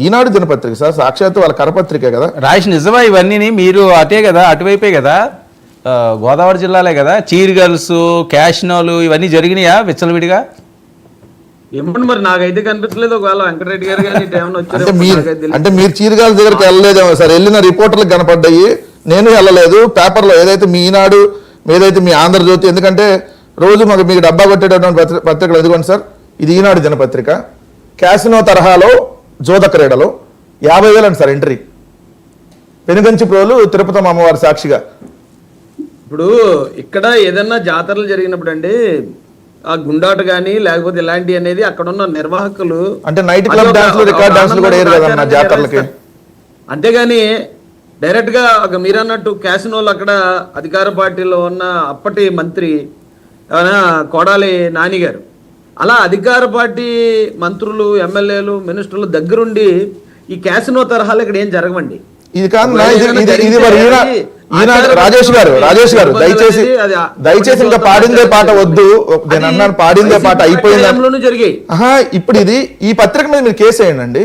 ఈనాడు దినపత్రిక సార్, సాక్షాత్తు వాళ్ళ కరపత్రికే కదా రాయిష్. నిజమా ఇవన్నీ? మీరు అటే కదా, అటువైపే కదా, గోదావరి జిల్లాలే కదా, చీర్ గర్ల్స్, క్యాష్నోలు ఇవన్నీ జరిగినాయా విచ్చలవిడిగా? ఏమంటే మరి నాకైతే కనిపించలేదు. ఒకవేళ వెంకటరెడ్డి గారు కానీ అంటే మీరు చీరగాల దగ్గరికి వెళ్ళలేదేమో సార్. వెళ్ళిన రిపోర్టర్లకు కనపడ్డాయి, నేను వెళ్ళలేదు. పేపర్లో ఏదైతే మీ ఈనాడు, ఏదైతే మీ ఆంధ్రజ్యోతి, ఎందుకంటే రోజు మీకు డబ్బా కొట్టేటటువంటి పత్రికలు ఎదుగుండి సార్. ఇది ఈనాడు దినపత్రిక. క్యాసినో తరహాలో జోద క్రీడలో 50,000 అండి సార్ ఎంట్రీ. పెనుగంచి ప్రోలు తిరుపతమ్మ అమ్మవారి సాక్షిగా. ఇప్పుడు ఇక్కడ ఏదన్నా జాతరలు జరిగినప్పుడు అండి, ఆ గుండాట గానీ లేకపోతే ఇలాంటి అనేది అక్కడ ఉన్న నిర్వాహకులు అంటే నైట్ క్లబ్ డాన్స్లు, రికార్డ్ డాన్స్లు కూడా వేరు కదన్న జాతరలకి. అంతేగాని డైరెక్ట్ గా మీరన్నట్టు క్యాసినోలు అక్కడ అధికార పార్టీలో ఉన్న అప్పటి మంత్రి కొడాలి నాని గారు, అలా అధికార పార్టీ మంత్రులు, ఎమ్మెల్యేలు, మినిస్టర్లు దగ్గరుండి ఈ క్యాసినో తరహాలు ఇక్కడ ఏం జరగవండి. ఇది కాదు రాజేష్ గారు దయచేసి ఇంకా పాడిందే పాట వద్దు. నేను అన్నాను పాడిందే పాట అయిపోయింది జరిగాయి. ఇప్పుడు ఇది ఈ పత్రిక మీద మీరు కేసు వేయండి.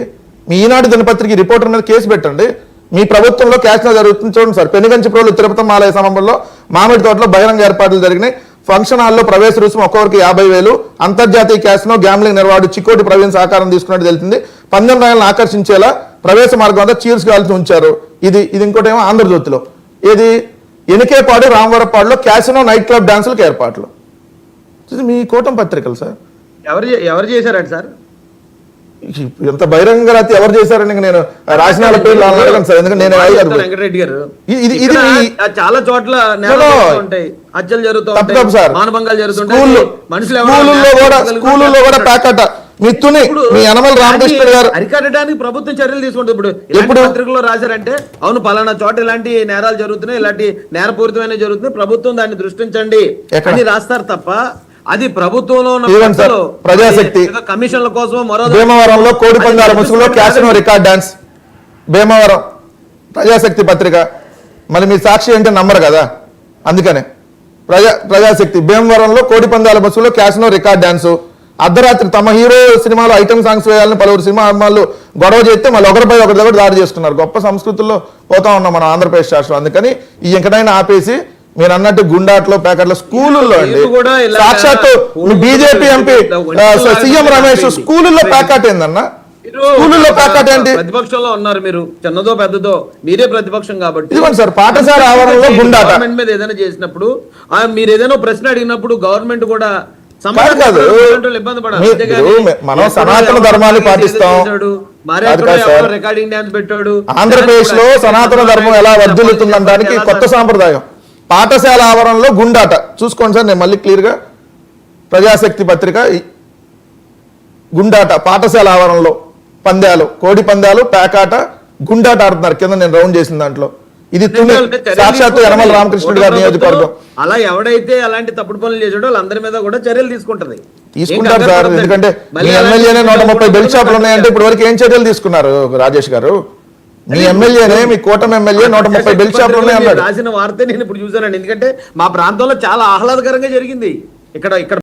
మీ ఈనాడు దినపత్రిక రిపోర్టర్ మీద కేసు పెట్టండి. మీ ప్రభుత్వంలో క్యాష్నో జరుగుతుంది చూడండి సార్. పెనుగంచి ప్రోలు తిరుపతమ్మ ఆలయ సమయంలో మామిడి తోటలో బహిరంగ ఏర్పాట్లు జరిగినాయి. ఫంక్షన్ హాల్లో ప్రవేశ రుసుము ఒక్కొక్కరికి 50,000. అంతర్జాతీయ క్యాష్నో గ్యాంబ్లింగ్ నిర్వాహకుడు చిక్కోటి ప్రవీణ్ సహకారం తీసుకున్నట్టు తెలిసింది. 19 రాయలను ఆకర్షించేలా ప్రవేశ మార్గం అంతా చీర్స్ కాల్చి ఉంచారు. ఇది ఇంకోటి ఏమో ఆంధ్రజ్యోతిలో ఏది ఎనికేపాడు రామవరపాడులో క్యాసినో నైట్ క్లబ్ డాన్సులకు ఏర్పాట్లు. మీ కూటమి పత్రికలు సార్. ఎవరు చేశారండి సార్? ఎంత బహిరంగ రాత్రి ఎవరు చేశారని నేను రాసిన పేర్లు అడగను సార్. ఎందుకంటే నేను వెంకటరెడ్డి గారు చాలా చోట్ల హత్యలు జరుగుతాయి, మానభంగాలు జరుగుతుంటాయి. స్కూళ్ళలో కూడా ప్యాకట మీ యనమల రామకృష్ణ గారు అరికట్టడానికి ప్రభుత్వం చర్యలు తీసుకుంటుంది. ఇప్పుడు పత్రికల్లో రాశారంటే అవును పలానా చోట ఇలాంటి నేరాలు జరుగుతున్నాయి, ఇలాంటి నేరపూరితమైన జరుగుతున్నాయి, ప్రభుత్వం దాన్ని దృష్టించండి అని రాస్తారు తప్ప అది ప్రభుత్వంలో ప్రజాశక్తి కమిషన్ల కోసం భీమవరంలో కోడి పందాల ముసుగులో casino record dance. Bhimavaram Prajasakti పత్రిక. మళ్ళీ మీ సాక్షి అంటే నమ్మరు కదా, అందుకనే ప్రజాశక్తి. భీమవరంలో కోడి పందాల ముసుగులో క్యాసినో రికార్డ్ డాన్సు. అర్ధరాత్రి తమ హీరో సినిమాలో ఐటమ్ సాంగ్స్ వేయాలని పలువురు సినిమా అభిమానులు గొడవ చేస్తే మళ్ళీ ఒకరిపై ఒకరి దగ్గర దాడి చేసుకున్నారు. గొప్ప సంస్కృతుల్లో పోతా ఉన్నాం మన ఆంధ్రప్రదేశ్ రాష్ట్రం. అందుకని ఈ ఎంకటైనా ఆపేసి మీరు అన్నట్టు గుండాట్లో ప్యాకెట్ల స్కూళ్ళల్లో అండి, సాక్షాత్తు బీజేపీ ఎంపీ సీఎం రమేష్ స్కూళ్ళల్లో ప్యాకెట్ ఏందన్నా? స్కూళ్ళల్లో ప్యాకెట్ ఏంటి? ప్రతిపక్షంలో ఉన్నారు మీరు, చిన్నదో పెద్దదో మీరే ప్రతిపక్షం కాబట్టి. ఇదిగోండి సార్, పాఠశాల ఆవరణలో గుండాట. గవర్నమెంట్ మీద ఏదైనా చేసినప్పుడు మీరు ఏదైనా ప్రశ్న అడిగినప్పుడు గవర్నమెంట్ కూడా మనం సనాతన ధర్మాన్ని పాటిస్తాం. ఆంధ్రప్రదేశ్ లో సనాతన ధర్మం ఎలా వర్ధిల్లుతుందనడానికి కొత్త సాంప్రదాయం. పాఠశాల ఆవరణలో గుండాట చూసుకోండి సార్. నేను మళ్ళీ క్లియర్ గా ప్రజాశక్తి పత్రిక గుండాట పాఠశాల ఆవరణలో పందాలు, కోడి పందాలు, పేకాట, గుండాట ఆడుతున్నారు. కింద నేను రౌండ్ చేసిన దాంట్లో ఇది సాక్షాత్తు యనమల రామకృష్ణుడు గారి నియోజకవర్గం. అలా ఎవడైతే అలాంటి తప్పుడు పనులు చేసాడో వాళ్ళందరి మీద కూడా చర్యలు తీసుకుంటారు సార్. ఎందుకంటే మీ ఎమ్మెల్యేనే 130 బెల్ట్ షాపులు ఉన్నాయంటే ఇప్పుడు వరకు ఏం చర్యలు తీసుకున్నారు రాజేష్ గారు? మీ ఎమ్మెల్యేనే, మీ కూటమి ఎమ్మెల్యే 130 బెల్ట్ షాపులు ఉన్నాయన్నాడు. రాసిన వార్త నేను ఇప్పుడు చూసానండి. ఎందుకంటే మా ప్రాంతంలో చాలా ఆహ్లాదకరంగా జరిగింది. ఇక్కడ